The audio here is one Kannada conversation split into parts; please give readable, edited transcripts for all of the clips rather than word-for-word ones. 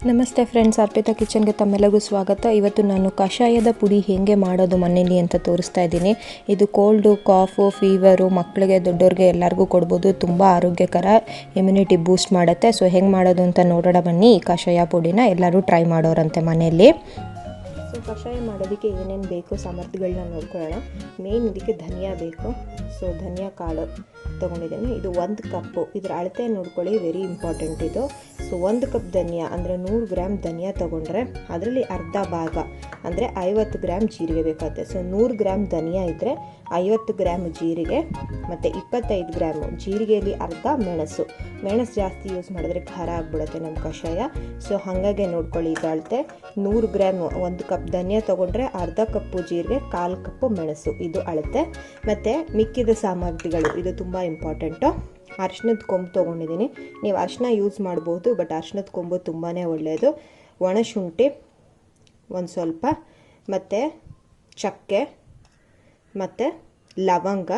ನಮಸ್ತೆ ಫ್ರೆಂಡ್ಸ್, ಅರ್ಪಿತಾ ಕಿಚನ್ಗೆ ತಮ್ಮೆಲ್ಲರಿಗೂ ಸ್ವಾಗತ. ಇವತ್ತು ನಾನು ಕಷಾಯದ ಪುಡಿ ಹೇಗೆ ಮಾಡೋದು ಮನೇಲಿ ಅಂತ ತೋರಿಸ್ತಾ ಇದ್ದೀನಿ. ಇದು ಕೋಲ್ಡು, ಕಾಫು, ಫೀವರು, ಮಕ್ಕಳಿಗೆ, ದೊಡ್ಡವ್ರಿಗೆ ಎಲ್ಲರಿಗೂ ಕೊಡ್ಬೋದು. ತುಂಬ ಆರೋಗ್ಯಕರ, ಇಮ್ಯುನಿಟಿ ಬೂಸ್ಟ್ ಮಾಡುತ್ತೆ. ಸೊ ಹೆಂಗೆ ಮಾಡೋದು ಅಂತ ನೋಡೋಣ ಬನ್ನಿ. ಈ ಕಷಾಯ ಪುಡಿನ ಎಲ್ಲರೂ ಟ್ರೈ ಮಾಡೋರಂತೆ ಮನೆಯಲ್ಲಿ. ಸೊ ಕಷಾಯ ಮಾಡೋದಕ್ಕೆ ಏನೇನು ಬೇಕು ಸಾಮಗ್ರಿಗಳನ್ನ ನೋಡ್ಕೊಳ್ಳೋಣ. ಮೇನ್ ಇದಕ್ಕೆ ಧನಿಯಾ ಬೇಕು. ಸೊ ಧನಿಯಾ ಕಾಳು ತೊಗೊಂಡಿದ್ದೇನೆ. ಇದು 1 ಕಪ್ಪು. ಇದರ ಅಳತೆ ನೋಡ್ಕೊಳ್ಳಿ, ವೆರಿ ಇಂಪಾರ್ಟೆಂಟ್ ಇದು. ಸೊ 1 ಕಪ್ ಧನಿಯಾ ಅಂದರೆ 100 ಗ್ರಾಮ್ ಧನಿಯಾ ತೊಗೊಂಡ್ರೆ ಅದರಲ್ಲಿ ಅರ್ಧ ಭಾಗ ಅಂದರೆ 50 ಗ್ರಾಮ್ ಜೀರಿಗೆ ಬೇಕಾಗುತ್ತೆ. ಸೊ 100 ಗ್ರಾಮ್ ಧನಿಯಾ ಇದ್ದರೆ 50 ಗ್ರಾಮ್ ಜೀರಿಗೆ ಮತ್ತು 25 ಗ್ರಾಮು ಜೀರಿಗೆಯಲ್ಲಿ ಅರ್ಧ ಮೆಣಸು. ಮೆಣಸು ಜಾಸ್ತಿ ಯೂಸ್ ಮಾಡಿದ್ರೆ ಖಾರ ಆಗಿಬಿಡುತ್ತೆ ನಮ್ಮ ಕಷಾಯ. ಸೊ ಹಾಗಾಗಿ ನೋಡ್ಕೊಳ್ಳಿ, ಇದು ಅಳತೆ 100 ಗ್ರಾಮ್. 1 ಕಪ್ ಧನಿಯಾ ತೊಗೊಂಡ್ರೆ ಅರ್ಧ ಕಪ್ಪು ಜೀರಿಗೆ, 1/4 ಕಪ್ಪು ಮೆಣಸು, ಇದು ಅಳತೆ. ಮತ್ತು ಮಿಕ್ಕಿದ ಸಾಮಗ್ರಿಗಳು ಇದು ತುಂಬ ಇಂಪಾರ್ಟೆಂಟು. ಅರಿಶಿನದ ಕೊಂಬು ತೊಗೊಂಡಿದ್ದೀನಿ. ನೀವು ಅರಿಶಿನ ಯೂಸ್ ಮಾಡ್ಬೋದು, ಬಟ್ ಅರಿಶಿನದ ಕೊಂಬು ತುಂಬಾ ಒಳ್ಳೆಯದು. ಒಣಶುಂಠಿ ಒಂದು ಸ್ವಲ್ಪ, ಮತ್ತು ಚಕ್ಕೆ, ಮತ್ತು ಲವಂಗ,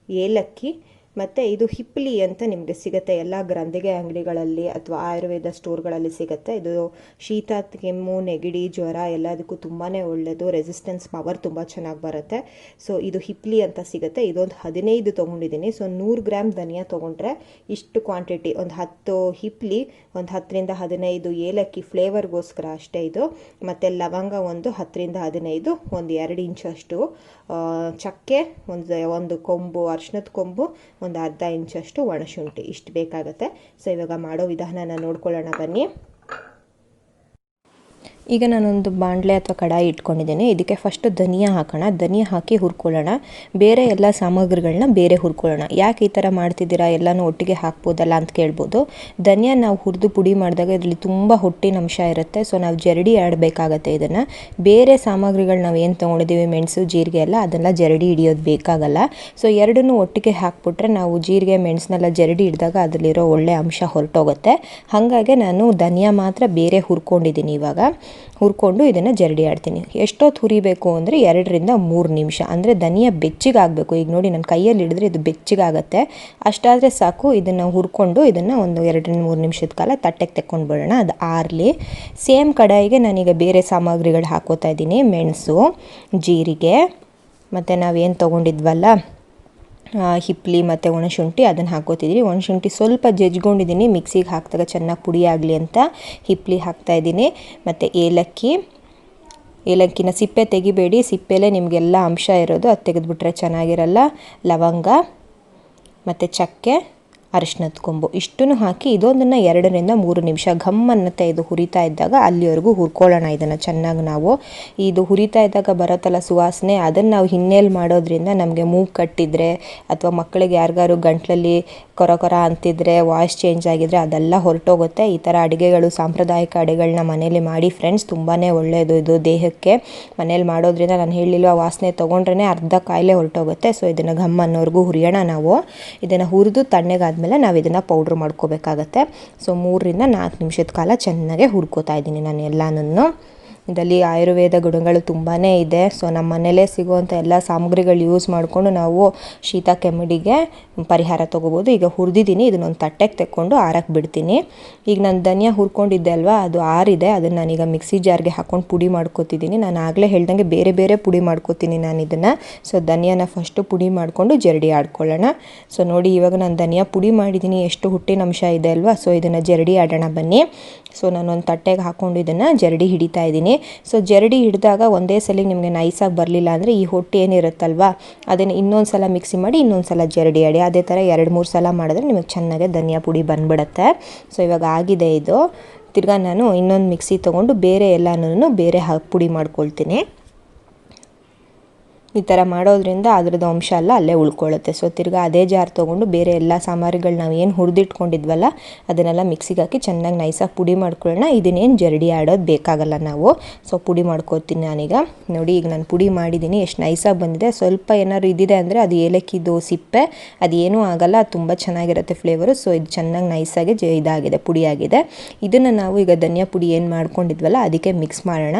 ಏಲಕ್ಕಿ, ಮತ್ತು ಇದು ಹಿಪ್ಪಲಿ ಅಂತ ನಿಮಗೆ ಸಿಗುತ್ತೆ ಎಲ್ಲ ಗ್ರಂಥಿಗೆ ಅಂಗಡಿಗಳಲ್ಲಿ ಅಥವಾ ಆಯುರ್ವೇದ ಸ್ಟೋರ್ಗಳಲ್ಲಿ ಸಿಗುತ್ತೆ. ಇದು ಶೀತ, ಕೆಮ್ಮು, ನೆಗಡಿ, ಜ್ವರ ಎಲ್ಲದಕ್ಕೂ ತುಂಬಾ ಒಳ್ಳೆಯದು. ರೆಸಿಸ್ಟೆನ್ಸ್ ಪವರ್ ತುಂಬ ಚೆನ್ನಾಗಿ ಬರುತ್ತೆ. ಸೊ ಇದು ಹಿಪ್ಪಲಿ ಅಂತ ಸಿಗುತ್ತೆ. ಇದೊಂದು 15 ತೊಗೊಂಡಿದ್ದೀನಿ. ಸೊ 100 ಗ್ರಾಮ್ ಧನಿಯಾ ತೊಗೊಂಡ್ರೆ ಇಷ್ಟು ಕ್ವಾಂಟಿಟಿ, ಒಂದು 10 ಹಿಪ್ಪಲಿ, ಒಂದು 10ರಿಂದ 15 ಏಲಕ್ಕಿ ಫ್ಲೇವರ್ಗೋಸ್ಕರ ಅಷ್ಟೇ ಇದು. ಮತ್ತು ಲವಂಗ ಒಂದು 10ರಿಂದ 15, ಒಂದು 2 ಇಂಚಷ್ಟು ಚಕ್ಕೆ, ಒಂದು ಕೊಂಬು ಅರಿಶಿನದ ಕೊಂಬು, ಒಂದು ಅರ್ಧ ಇಂಚಷ್ಟು ಒಣಶುಂಠಿ, ಇಷ್ಟು ಬೇಕಾಗುತ್ತೆ. ಸೊ ಇವಾಗ ಮಾಡೋ ವಿಧಾನನ ನೋಡ್ಕೊಳ್ಳೋಣ ಬನ್ನಿ. ಈಗ ನಾನೊಂದು ಬಾಣಲೆ ಅಥವಾ ಕಡಾಯಿ ಇಟ್ಕೊಂಡಿದ್ದೇನೆ. ಇದಕ್ಕೆ ಫಸ್ಟು ಧನಿಯಾ ಹಾಕೋಣ. ಧನಿಯಾ ಹಾಕಿ ಹುರ್ಕೊಳ್ಳೋಣ. ಬೇರೆ ಎಲ್ಲ ಸಾಮಗ್ರಿಗಳನ್ನ ಬೇರೆ ಹುರ್ಕೊಳ್ಳೋಣ. ಯಾಕೆ ಈ ಥರ ಮಾಡ್ತಿದ್ದೀರಾ, ಎಲ್ಲನೂ ಒಟ್ಟಿಗೆ ಹಾಕ್ಬೋದಲ್ಲ ಅಂತ ಕೇಳ್ಬೋದು. ಧನಿಯಾ ನಾವು ಹುರಿದು ಪುಡಿ ಮಾಡಿದಾಗ ಇದರಲ್ಲಿ ತುಂಬ ಹೊಟ್ಟಿನ ಅಂಶ ಇರುತ್ತೆ. ಸೊ ನಾವು ಜರಡಿ ಆಡಬೇಕಾಗತ್ತೆ ಇದನ್ನು. ಬೇರೆ ಸಾಮಗ್ರಿಗಳು ನಾವು ಏನು ತೊಗೊಂಡಿದ್ದೀವಿ, ಮೆಣಸು, ಜೀರಿಗೆ ಎಲ್ಲ, ಅದೆಲ್ಲ ಜರಡಿ ಹಿಡಿಯೋದು ಬೇಕಾಗಲ್ಲ. ಸೊ ಎರಡನ್ನೂ ಒಟ್ಟಿಗೆ ಹಾಕ್ಬಿಟ್ರೆ ನಾವು ಜೀರಿಗೆ, ಮೆಣಸನ್ನೆಲ್ಲ ಜರಡಿ ಹಿಡಿದಾಗ ಅದರಲ್ಲಿರೋ ಒಳ್ಳೆ ಅಂಶ ಹೊರಟೋಗುತ್ತೆ. ಹಾಗಾಗಿ ನಾನು ಧನಿಯಾ ಮಾತ್ರ ಬೇರೆ ಹುರ್ಕೊಂಡಿದ್ದೀನಿ. ಇವಾಗ ಹುರ್ಕೊಂಡು ಇದನ್ನು ಜರಡಿ ಆಡ್ತೀನಿ. ಎಷ್ಟೊತ್ತು ಹುರಿಬೇಕು ಅಂದರೆ 2ರಿಂದ 3 ನಿಮಿಷ. ಅಂದರೆ ಧನಿಯಾ ಬೆಚ್ಚಗಾಗಬೇಕು. ಈಗ ನೋಡಿ, ನನ್ನ ಕೈಯಲ್ಲಿ ಹಿಡಿದ್ರೆ ಇದು ಬೆಚ್ಚಗಾಗತ್ತೆ. ಅಷ್ಟಾದರೆ ಸಾಕು. ಇದನ್ನು ಹುರ್ಕೊಂಡು ಇದನ್ನು ಒಂದು 2ರಿಂದ 3 ನಿಮಿಷದ ಕಾಲ ತಟ್ಟೆಗೆ ತೆಕ್ಕೊಂಡು ಬಿಡೋಣ, ಅದು ಆರಲಿ. ಸೇಮ್ ಕಡಾಯಿಗೆ ನಾನೀಗ ಬೇರೆ ಸಾಮಗ್ರಿಗಳು ಹಾಕೋತಾ ಇದ್ದೀನಿ. ಮೆಣಸು, ಜೀರಿಗೆ, ಮತ್ತು ನಾವೇನು ತೊಗೊಂಡಿದ್ವಲ್ಲ ಹಿಪ್ಪಲಿ ಮತ್ತು ಒಣಶುಂಠಿ, ಅದನ್ನು ಹಾಕೋತಿದ್ದೀನಿ. ಒಣಶುಂಠಿ ಸ್ವಲ್ಪ ಜಜ್ಕೊಂಡಿದ್ದೀನಿ, ಮಿಕ್ಸಿಗೆ ಹಾಕಿದಾಗ ಚೆನ್ನಾಗಿ ಪುಡಿ ಆಗಲಿ ಅಂತ ಹಿಪ್ಪಲಿ ಹಾಕ್ತಾಯಿದ್ದೀನಿ. ಮತ್ತು ಏಲಕ್ಕಿನ ಸಿಪ್ಪೆ ತೆಗಿಬೇಡಿ, ಸಿಪ್ಪೆಲೇ ನಿಮಗೆಲ್ಲ ಅಂಶ ಇರೋದು, ಅದು ತೆಗೆದುಬಿಟ್ರೆ ಚೆನ್ನಾಗಿರಲ್ಲ. ಲವಂಗ ಮತ್ತು ಚಕ್ಕೆ, ಅರಿಶಿನದ ಕೊಂಬು, ಇಷ್ಟನ್ನು ಹಾಕಿ ಇದೊಂದನ್ನು 2ರಿಂದ 3 ನಿಮಿಷ ಘಮ್ ಅನ್ನತ್ತೆ. ಇದು ಹುರಿತಾ ಇದ್ದಾಗ ಅಲ್ಲಿವರೆಗೂ ಹುರ್ಕೊಳ್ಳೋಣ ಇದನ್ನು ಚೆನ್ನಾಗಿ. ನಾವು ಇದು ಹುರಿತಾ ಇದ್ದಾಗ ಬರುತ್ತಲ್ಲ ಸುವಾಸನೆ, ಅದನ್ನು ನಾವು ಹಿನ್ನೆಲೆ ಮಾಡೋದ್ರಿಂದ ನಮಗೆ ಮೂಗು ಕಟ್ಟಿದ್ರೆ ಅಥವಾ ಮಕ್ಕಳಿಗೆ ಯಾರಿಗಾರು ಗಂಟ್ಲಲ್ಲಿ ಕೊರ ಅಂತಿದ್ರೆ, ವಾಯ್ಸ್ ಚೇಂಜ್ ಆಗಿದ್ರೆ ಅದೆಲ್ಲ ಹೊರಟೋಗುತ್ತೆ. ಈ ಥರ ಅಡುಗೆಗಳು, ಸಾಂಪ್ರದಾಯಿಕ ಅಡುಗೆಗಳನ್ನ ಮನೇಲಿ ಮಾಡಿ ಫ್ರೆಂಡ್ಸ್. ತುಂಬಾ ಒಳ್ಳೆಯದು ಇದು ದೇಹಕ್ಕೆ. ಮನೇಲಿ ಮಾಡೋದ್ರಿಂದ ನಾನು ಹೇಳಿಲ್ವ, ವಾಸನೆ ತೊಗೊಂಡ್ರೆ ಅರ್ಧ ಕಾಯಿಲೆ ಹೊರಟೋಗುತ್ತೆ. ಸೊ ಇದನ್ನು ಘಮ್ ಅನ್ನೋವರೆಗೂ ಹುರಿಯೋಣ ನಾವು. ಇದನ್ನು ಹುರಿದು ತಣ್ಣಗಾದ್ಮೇಲೆ ನಾವು ಇದನ್ನು ಪೌಡ್ರ್ ಮಾಡ್ಕೋಬೇಕಾಗತ್ತೆ. ಸೊ 3ರಿಂದ 4 ನಿಮಿಷದ ಕಾಲ ಚೆನ್ನಾಗೆ ಹುರ್ಕೋತಾ ಇದ್ದೀನಿ ನಾನು ಎಲ್ಲನೂ. ಇದರಲ್ಲಿ ಆಯುರ್ವೇದ ಗುಣಗಳು ತುಂಬಾ ಇದೆ. ಸೊ ನಮ್ಮ ಮನೇಲೇ ಸಿಗುವಂಥ ಎಲ್ಲ ಸಾಮಗ್ರಿಗಳು ಯೂಸ್ ಮಾಡಿಕೊಂಡು ನಾವು ಶೀತ, ಕೆಮ್ಮಡಿಗೆ ಪರಿಹಾರ ತೊಗೋಬೋದು. ಈಗ ಹುರಿದಿದ್ದೀನಿ, ಇದನ್ನೊಂದು ತಟ್ಟೆಗೆ ತೆಕ್ಕೊಂಡು ಆರಕ್ಕೆ ಬಿಡ್ತೀನಿ. ಈಗ ನಾನು ಧನಿಯಾ ಹುರ್ಕೊಂಡಿದ್ದೆ ಅಲ್ವಾ, ಅದು ಆರಿದೆ. ಅದನ್ನು ನಾನೀಗ ಮಿಕ್ಸಿ ಜಾರ್ಗೆ ಹಾಕ್ಕೊಂಡು ಪುಡಿ ಮಾಡ್ಕೊತಿದ್ದೀನಿ. ನಾನು ಆಗಲೇ ಹೇಳ್ದಂಗೆ ಬೇರೆ ಬೇರೆ ಪುಡಿ ಮಾಡ್ಕೊತೀನಿ ನಾನು ಇದನ್ನು. ಸೊ ಧನಿಯಾನ ಫಸ್ಟು ಪುಡಿ ಮಾಡಿಕೊಂಡು ಜರಡಿ ಆಡ್ಕೊಳ್ಳೋಣ. ಸೊ ನೋಡಿ, ಇವಾಗ ನಾನು ಧನಿಯಾ ಪುಡಿ ಮಾಡಿದ್ದೀನಿ. ಎಷ್ಟು ಹುಟ್ಟಿನ ಅಂಶ ಇದೆ ಅಲ್ವಾ. ಸೊ ಇದನ್ನು ಜರಡಿ ಆಡೋಣ ಬನ್ನಿ. ಸೊ ನಾನೊಂದು ತಟ್ಟೆಗೆ ಹಾಕ್ಕೊಂಡು ಇದನ್ನು ಜರಡಿ ಹಿಡಿತಾ ಇದ್ದೀನಿ. ಸೊ ಜರಡಿ ಹಿಡಿದಾಗ ಒಂದೇ ಸಲ ನಿಮಗೆ ನೈಸಾಗಿ ಬರಲಿಲ್ಲ ಅಂದರೆ ಈ ಹೊಟ್ಟೆ ಏನಿರುತ್ತಲ್ವ, ಅದನ್ನು ಇನ್ನೊಂದು ಸಲ ಮಿಕ್ಸಿ ಮಾಡಿ ಇನ್ನೊಂದು ಸಲ ಜರಡಿ ಆಡಿ. ಅದೇ ಥರ 2-3 ಸಲ ಮಾಡಿದ್ರೆ ನಿಮಗೆ ಚೆನ್ನಾಗೆ ಧನಿಯಾ ಪುಡಿ ಬಂದ್ಬಿಡುತ್ತೆ. ಸೊ ಇವಾಗ ಆಗಿದೆ ಇದು. ತಿರ್ಗಾ ನಾನು ಇನ್ನೊಂದು ಮಿಕ್ಸಿ ತೊಗೊಂಡು ಬೇರೆ ಎಲ್ಲನೂ ಬೇರೆ ಪುಡಿ ಮಾಡ್ಕೊಳ್ತೀನಿ. ಈ ಥರ ಮಾಡೋದ್ರಿಂದ ಅದ್ರದ್ದು ಅಂಶ ಎಲ್ಲ ಅಲ್ಲೇ ಉಳ್ಕೊಳ್ಳುತ್ತೆ. ಸೊ ತಿರ್ಗಾ ಅದೇ ಜಾರ್ ತೊಗೊಂಡು ಬೇರೆ ಎಲ್ಲ ಸಾಮಗ್ರಿಗಳು ನಾವು ಏನು ಹುರಿದಿಟ್ಕೊಂಡಿದ್ವಲ್ಲ ಅದನ್ನೆಲ್ಲ ಮಿಕ್ಸಿಗೆ ಹಾಕಿ ಚೆನ್ನಾಗಿ ನೈಸಾಗಿ ಪುಡಿ ಮಾಡ್ಕೊಳ್ಳೋಣ. ಇದನ್ನೇನು ಜರಡಿ ಆಡೋದು ಬೇಕಾಗಲ್ಲ ನಾವು. ಸೊ ಪುಡಿ ಮಾಡ್ಕೊತೀನಿ ನಾನೀಗ. ನೋಡಿ, ಈಗ ನಾನು ಪುಡಿ ಮಾಡಿದ್ದೀನಿ, ಎಷ್ಟು ನೈಸಾಗಿ ಬಂದಿದೆ. ಸ್ವಲ್ಪ ಏನಾದ್ರು ಇದಿದೆ ಅಂದರೆ ಅದು ಏಲಕ್ಕಿದು ಸಿಪ್ಪೆ, ಅದೇನೂ ಆಗಲ್ಲ, ಅದು ತುಂಬ ಚೆನ್ನಾಗಿರುತ್ತೆ ಫ್ಲೇವರು. ಸೊ ಇದು ಚೆನ್ನಾಗಿ ನೈಸಾಗಿ ಇದಾಗಿದೆ, ಪುಡಿಯಾಗಿದೆ. ಇದನ್ನು ನಾವು ಈಗ ಧನಿಯಾ ಪುಡಿ ಏನು ಮಾಡ್ಕೊಂಡಿದ್ವಲ್ಲ ಅದಕ್ಕೆ ಮಿಕ್ಸ್ ಮಾಡೋಣ.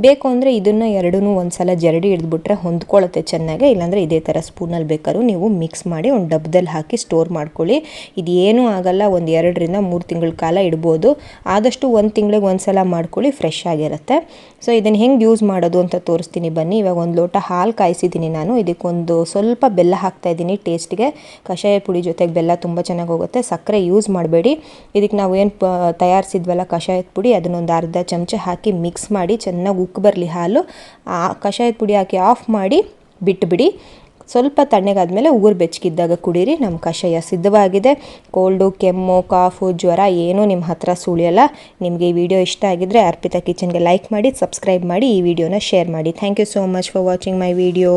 ಬೇಕು ಅಂದರೆ ಇದನ್ನು ಎರಡನ್ನೂ ಒಂದು ಸಲ ಜರಡಿ ಹಿಡಿದ್ಬಿಟ್ರೆ ಉಕ್ಕೊಳ್ಳುತ್ತೆ ಚೆನ್ನಾಗಿ. ಇಲ್ಲಾಂದರೆ ಇದೇ ಥರ ಸ್ಪೂನಲ್ಲಿ ಬೇಕಾದ್ರೂ ನೀವು ಮಿಕ್ಸ್ ಮಾಡಿ ಒಂದು ಡಬ್ಬದಲ್ಲಿ ಹಾಕಿ ಸ್ಟೋರ್ ಮಾಡ್ಕೊಳ್ಳಿ. ಇದೇನೂ ಆಗಲ್ಲ, ಒಂದು 2ರಿಂದ 3 ತಿಂಗಳ ಕಾಲ ಇಡ್ಬೋದು. ಆದಷ್ಟು 1 ತಿಂಗಳಿಗೆ ಒಂದ್ಸಲ ಮಾಡ್ಕೊಳ್ಳಿ, ಫ್ರೆಶ್ ಆಗಿರುತ್ತೆ. ಸೊ ಇದನ್ನು ಹೆಂಗೆ ಯೂಸ್ ಮಾಡೋದು ಅಂತ ತೋರಿಸ್ತೀನಿ ಬನ್ನಿ. ಇವಾಗ 1 ಲೋಟ ಹಾಲು ಕಾಯಿಸಿದ್ದೀನಿ ನಾನು. ಇದಕ್ಕೊಂದು ಸ್ವಲ್ಪ ಬೆಲ್ಲ ಹಾಕ್ತಾಯಿದ್ದೀನಿ ಟೇಸ್ಟ್ಗೆ. ಕಷಾಯ ಪುಡಿ ಜೊತೆಗೆ ಬೆಲ್ಲ ತುಂಬ ಚೆನ್ನಾಗಿ ಹೋಗುತ್ತೆ. ಸಕ್ಕರೆ ಯೂಸ್ ಮಾಡಬೇಡಿ. ಇದಕ್ಕೆ ನಾವು ಏನು ತಯಾರಿಸಿದ್ವಲ್ಲ ಕಷಾಯದ ಪುಡಿ, ಅದನ್ನೊಂದು ಅರ್ಧ ಚಮಚ ಹಾಕಿ ಮಿಕ್ಸ್ ಮಾಡಿ ಚೆನ್ನಾಗಿ ಉಕ್ಕಿ ಬರಲಿ ಹಾಲು. ಆ ಕಷಾಯದ ಪುಡಿ ಹಾಕಿ ಆಫ್ ಮಾಡಿ ಬಿಟ್ಟುಬಿಡಿ. ಸ್ವಲ್ಪ ತಣ್ಣಗಾದ್ಮೇಲೆ ಉಗುರು ಬೆಚ್ಚಗಿದ್ದಾಗ ಕುಡೀರಿ. ನಮ್ಮ ಕಷಾಯ ಸಿದ್ಧವಾಗಿದೆ. ಕೋಲ್ಡು, ಕೆಮ್ಮು, ಕಾಫು, ಜ್ವರ ಏನೂ ನಿಮ್ಮ ಹತ್ರ ಸುಳಿಯಲ್ಲ. ನಿಮಗೆ ಈ ವಿಡಿಯೋ ಇಷ್ಟ ಆಗಿದ್ದರೆ ಅರ್ಪಿತಾ ಕಿಚನ್ಗೆ ಲೈಕ್ ಮಾಡಿ, ಸಬ್ಸ್ಕ್ರೈಬ್ ಮಾಡಿ, ಈ ವಿಡಿಯೋನ ಶೇರ್ ಮಾಡಿ. Thank you so much for watching my video.